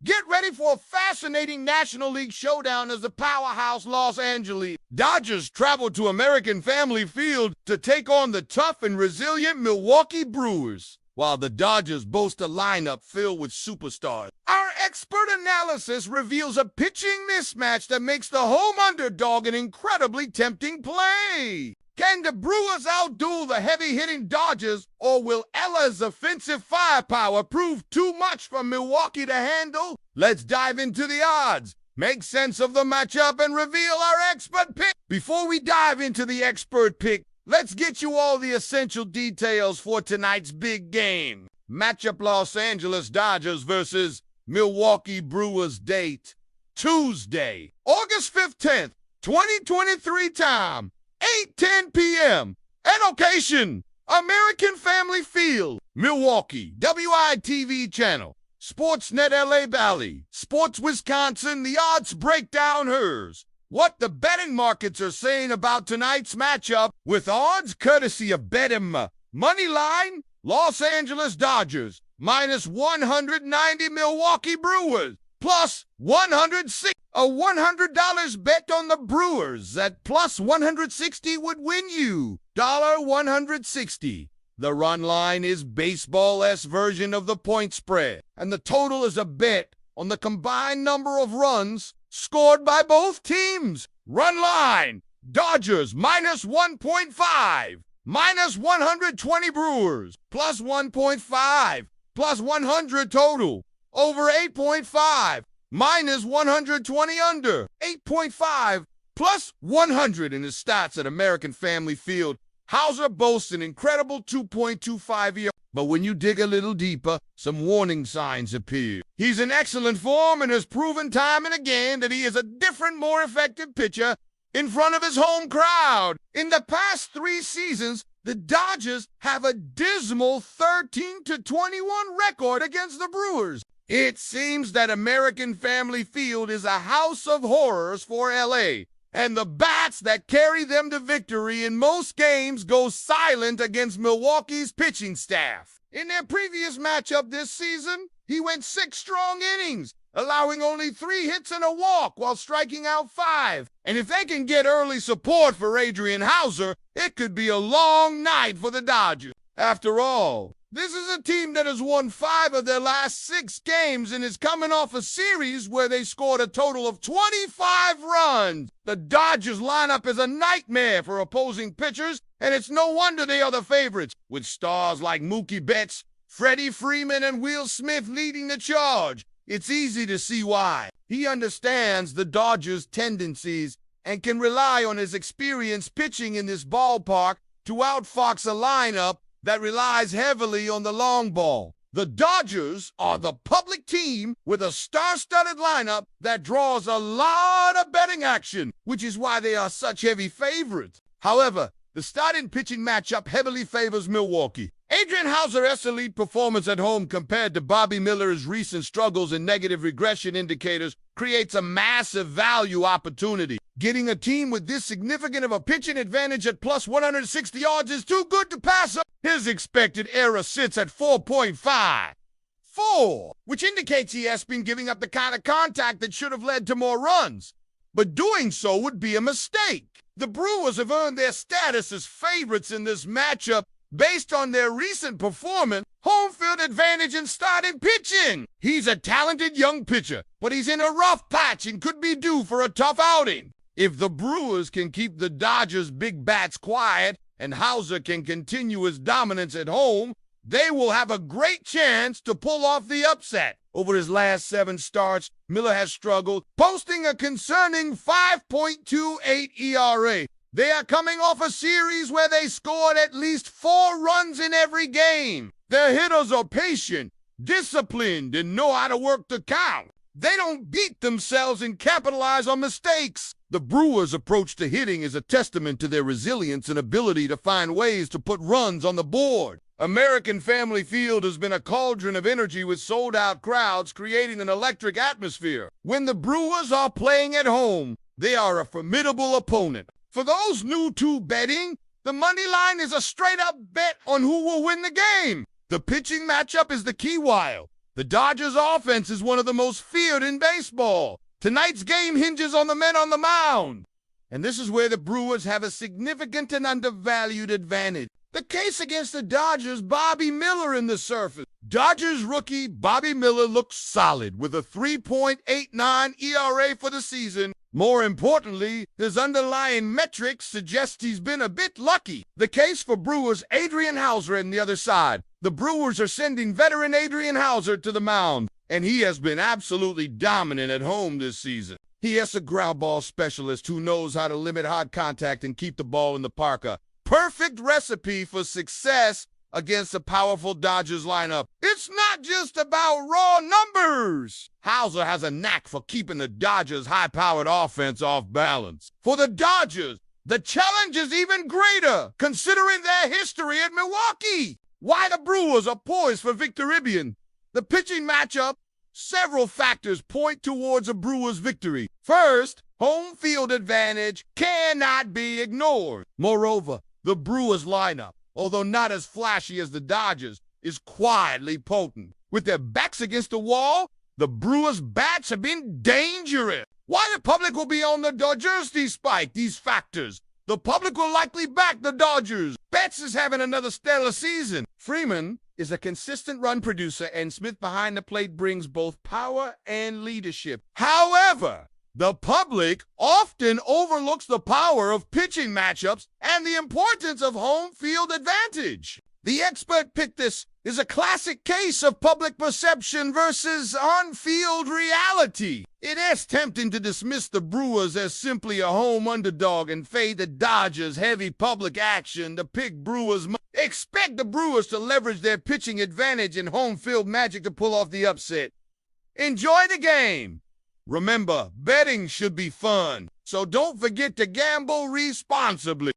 Get ready for a fascinating National League showdown as the powerhouse Los Angeles Dodgers travel to American Family Field to take on the tough and resilient Milwaukee Brewers. While the Dodgers boast a lineup filled with superstars, our expert analysis reveals a pitching mismatch that makes the home underdog an incredibly tempting play. Can the Brewers outduel the heavy-hitting Dodgers, or will Ella's offensive firepower prove too much for Milwaukee to handle? Let's dive into the odds, make sense of the matchup, and reveal our expert pick. Before we dive into the expert pick, let's get you all the essential details for tonight's big game. Matchup: Los Angeles Dodgers versus Milwaukee Brewers. Date: Tuesday, August 15th, 2023. Time: 8:10 p.m. And location: American Family Field, Milwaukee. WITV channel, Sportsnet LA Valley, Sports Wisconsin. The odds breakdown hers. What the betting markets are saying about tonight's matchup, with odds courtesy of Bet'em. Money line: Los Angeles Dodgers minus 190, Milwaukee Brewers plus 106. A $100 bet on the Brewers at plus 160 would win you $160. The run line is baseball-esque version of the point spread, and the total is a bet on the combined number of runs scored by both teams. Run line: Dodgers minus 1.5, minus 120 Brewers, plus 1.5, plus 100 total, over 8.5, minus 120 under, 8.5, plus 100 in his stats at American Family Field. Hauser boasts an incredible 2.25 ERA, but when you dig a little deeper, some warning signs appear. He's in excellent form and has proven time and again that he is a different, more effective pitcher in front of his home crowd. In the past 3 seasons, the Dodgers have a dismal 13-21 record against the Brewers. It seems that American Family Field is a house of horrors for LA, and the bats that carry them to victory in most games go silent against Milwaukee's pitching staff. In their previous matchup this season, he went 6 strong innings, allowing only 3 hits and a walk while striking out 5. And if they can get early support for Adrian Hauser, it could be a long night for the Dodgers. After all, this is a team that has won 5 of their last 6 games and is coming off a series where they scored a total of 25 runs. The Dodgers lineup is a nightmare for opposing pitchers, and it's no wonder they are the favorites, with stars like Mookie Betts, Freddie Freeman, and Will Smith leading the charge. It's easy to see why. He understands the Dodgers' tendencies and can rely on his experience pitching in this ballpark to outfox a lineup that relies heavily on the long ball. The Dodgers are the public team with a star-studded lineup that draws a lot of betting action, which is why they are such heavy favorites. However, the starting pitching matchup heavily favors Milwaukee. Adrian Hauser's elite performance at home compared to Bobby Miller's recent struggles and negative regression indicators creates a massive value opportunity. Getting a team with this significant of a pitching advantage at plus 160 odds is too good to pass up. His expected ERA sits at 4.54, which indicates he has been giving up the kind of contact that should have led to more runs. But doing so would be a mistake. The Brewers have earned their status as favorites in this matchup based on their recent performance, home field advantage, and starting pitching. He's a talented young pitcher, but he's in a rough patch and could be due for a tough outing. If the Brewers can keep the Dodgers' big bats quiet and Hauser can continue his dominance at home, they will have a great chance to pull off the upset. Over his last 7 starts, Miller has struggled, posting a concerning 5.28 ERA. They are coming off a series where they scored at least 4 runs in every game. Their hitters are patient, disciplined, and know how to work the count. They don't beat themselves and capitalize on mistakes. The Brewers' approach to hitting is a testament to their resilience and ability to find ways to put runs on the board. American Family Field has been a cauldron of energy with sold-out crowds, creating an electric atmosphere. When the Brewers are playing at home, they are a formidable opponent. For those new to betting, the money line is a straight-up bet on who will win the game. The pitching matchup is the key, while The Dodgers' offense is one of the most feared in baseball. Tonight's game hinges on the men on the mound. And this is where the Brewers have a significant and undervalued advantage. The case against the Dodgers' Bobby Miller in the surface. Dodgers rookie Bobby Miller looks solid with a 3.89 ERA for the season. More importantly, his underlying metrics suggest he's been a bit lucky. The case for Brewers' Adrian Hauser on the other side. The Brewers are sending veteran Adrian Hauser to the mound, and he has been absolutely dominant at home this season. He is a ground ball specialist who knows how to limit hard contact and keep the ball in the park. A perfect recipe for success against a powerful Dodgers lineup. It's not just about raw numbers. Hauser has a knack for keeping the Dodgers' high-powered offense off balance. For the Dodgers, the challenge is even greater, considering their history at Milwaukee. Why the Brewers are poised for victory. The pitching matchup, several factors point towards a Brewers victory. First, home field advantage cannot be ignored. Moreover, the Brewers lineup, although not as flashy as the Dodgers, is quietly potent. With their backs against the wall, the Brewers' bats have been dangerous. Why the public will be on the Dodgers despite these factors? The public will likely back the Dodgers. Betts is having another stellar season. Freeman is a consistent run producer, and Smith behind the plate brings both power and leadership. However, the public often overlooks the power of pitching matchups and the importance of home field advantage. The expert picked this is a classic case of public perception versus on-field reality. It is tempting to dismiss the Brewers as simply a home underdog and fade the Dodgers' heavy public action to pick Brewers. Expect the Brewers to leverage their pitching advantage and home field magic to pull off the upset. Enjoy the game. Remember, betting should be fun, so don't forget to gamble responsibly.